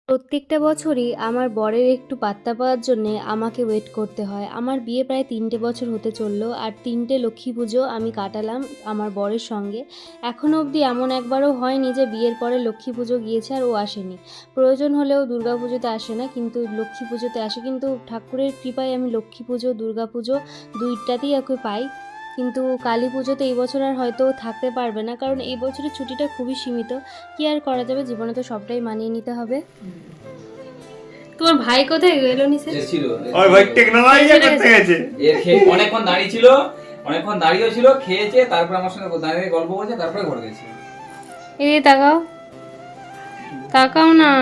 প্রত্যেকটা বছরই আমার বরের একটু পাত্তা পাওয়ার জন্যে আমাকে ওয়েট করতে হয়। আমার বিয়ে প্রায় ৩টে বছর হতে চললো, আর ৩টে লক্ষ্মী পুজো আমি কাটালাম আমার বরের সঙ্গে। এখনও অবধি এমন একবারও হয়নি যে বিয়ের পরে লক্ষ্মী পুজো গিয়েছে আর ও আসেনি। প্রয়োজন হলেও দুর্গা পুজোতে আসে না, কিন্তু লক্ষ্মী পুজোতে আসে। কিন্তু ঠাকুরের কৃপায় আমি লক্ষ্মী পুজো, দুর্গা পুজো দুইটাতেই ওকে পাই। কিন্তু কালী পুজোতে এই বছর আর হয়তো থাকতে পারবে না, কারণ এই বছরের ছুটিটা খুবই সীমিত। কি আর করা যাবে, জীবনে তো সবটাই মানিয়ে নিতে হবে। তোমার ভাই কোথায় গেল নিচে? ছিল ওই ভাই টেকনোলজি করতে গেছে। অনেকক্ষণ দাঁড়িয়ে ছিল, অনেকক্ষণ দাঁড়িয়ে ছিল, খেয়েছে, তারপর আমার সঙ্গে দাঁড়িয়ে গল্প করছে, তারপরে ঘরে গেছে। এই তাকাও, তাকাও না।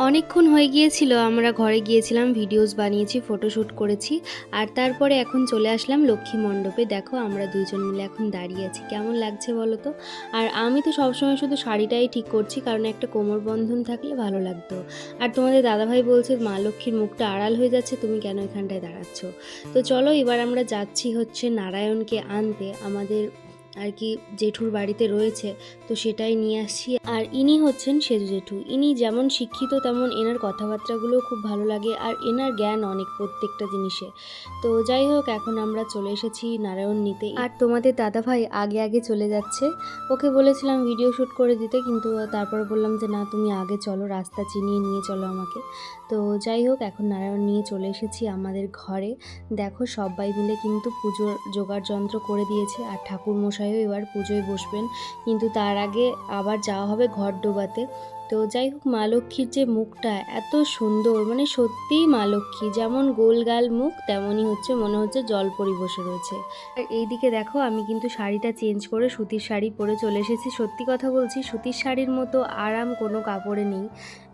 অনেকক্ষণ হয়ে গিয়েছিল, আমরা ঘরে গিয়েছিলাম, ভিডিওস বানিয়েছি, ফটোশ্যুট করেছি, আর তারপরে এখন চলে আসলাম লক্ষ্মী মণ্ডপে। দেখো আমরা দুইজন মিলে এখন দাঁড়িয়ে আছি, কেমন লাগছে বলো তো। আর আমি তো সবসময় শুধু শাড়িটাই ঠিক করছি, কারণ একটা কোমর বন্ধন থাকলে ভালো লাগতো। আর তোমাদের দাদাভাই বলছে মা লক্ষ্মীর মুখটা আড়াল হয়ে যাচ্ছে, তুমি কেন এখানটায় দাঁড়াচ্ছ। তো চলো এবার আমরা যাচ্ছি হচ্ছে নারায়ণকে আনতে, আমাদের আর কি জেঠুর বাড়িতে রয়েছে, তো সেটাই নিয়ে আসছি। আর ইনি হচ্ছেন সেজু জেঠু। ইনি যেমন শিক্ষিত তেমন এনার কথাবার্তাগুলোও খুব ভালো লাগে, আর এনার জ্ঞান অনেক প্রত্যেকটা জিনিসে। তো যাই হোক, এখন আমরা চলে এসেছি নারায়ণ নিতে। আর তোমাদের দাদাভাই আগে আগে চলে যাচ্ছে। ওকে বলেছিলাম ভিডিও শ্যুট করে দিতে, কিন্তু তারপর বললাম যে না, তুমি আগে চলো, রাস্তা চিনিয়ে নিয়ে চলো আমাকে। তো যাই হোক, এখন নারায়ণ নিয়ে চলে এসেছি আমাদের ঘরে। দেখো সবাই মিলে কিন্তু পুজোর জোগাড় যন্ত্র করে দিয়েছে, আর ঠাকুর মশাইও এবার পুজোয় বসবেন। কিন্তু তার আগে আবার যাওয়া হবে ঘট ডোবাতে। তো যাই হোক, মা লক্ষ্মীর যে মুখটা এত সুন্দর, মানে সত্যিই মা লক্ষ্মী, যেমন গোলগাল মুখ তেমনই হচ্ছে, মনে হচ্ছে জলপরি বসে রয়েছে। আর এইদিকে দেখো, আমি কিন্তু শাড়িটা চেঞ্জ করে সুতির শাড়ি পরে চলে এসেছি। সত্যি কথা বলছি, সুতির শাড়ির মতো আরাম কোনো কাপড়ে নেই।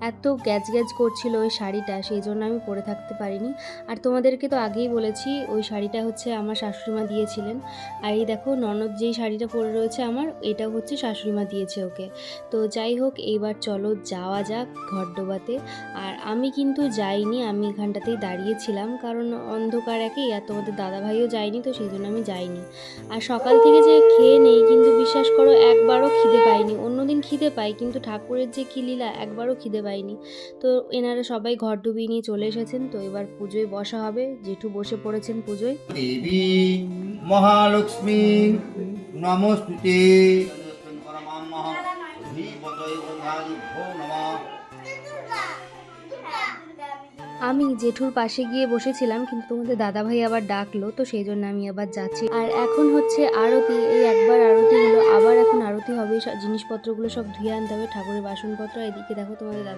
এত গ্যাজ গ্যাজ করছিল ওই শাড়িটা, সেই জন্য আমি পরে থাকতে পারিনি। আর তোমাদেরকে তো আগেই বলেছি, ওই শাড়িটা হচ্ছে আমার শাশুড়িমা দিয়েছিলেন। আর এই দেখো ননদ যেই শাড়িটা পরে রয়েছে আমার, এটা হচ্ছে শাশুড়িমা দিয়েছে ওকে। তো যাই হোক, এইবার চলো যাওয়া যাক ঘট ডোবাতে। আর আমি কিন্তু যাইনি, আমি এখানটাতেই দাঁড়িয়েছিলাম, কারণ অন্ধকার একেই, আর তোমাদের দাদাভাইও যায়নি, তো সেই জন্য আমি যাইনি। আর সকাল থেকে যে খেয়ে নেই, কিন্তু বিশ্বাস করো একবারও খিদে পাইনি। অন্যদিন খিদে পাই, কিন্তু ঠাকুরের যে কি লীলা, একবারও খিদে পাইনি। তো এনারা সবাই ঘর ডুবিয়ে নিয়ে চলে এসেছেন, তো এবার পুজোয় বসা হবে। জেঠু বসে পড়েছেন পুজোয়। দেবী মহালক্ষ্মী নমস্তুতে। আমি জেঠুর পাশে গিয়ে বসেছিলাম, কিন্তু তোমাদের দাদাভাই আবার ডাকলো, তো সেই জন্য আমি আবার যাচ্ছি। আর এখন হচ্ছে আরতি, এই একবার আরতি হলো, আবার এখন আরতি হবে। জিনিসপত্রগুলো সব ধুয়ে আনতে হবে, ঠাকুরের বাসনপত্র। এদিকে দেখো তোমাদের দাদা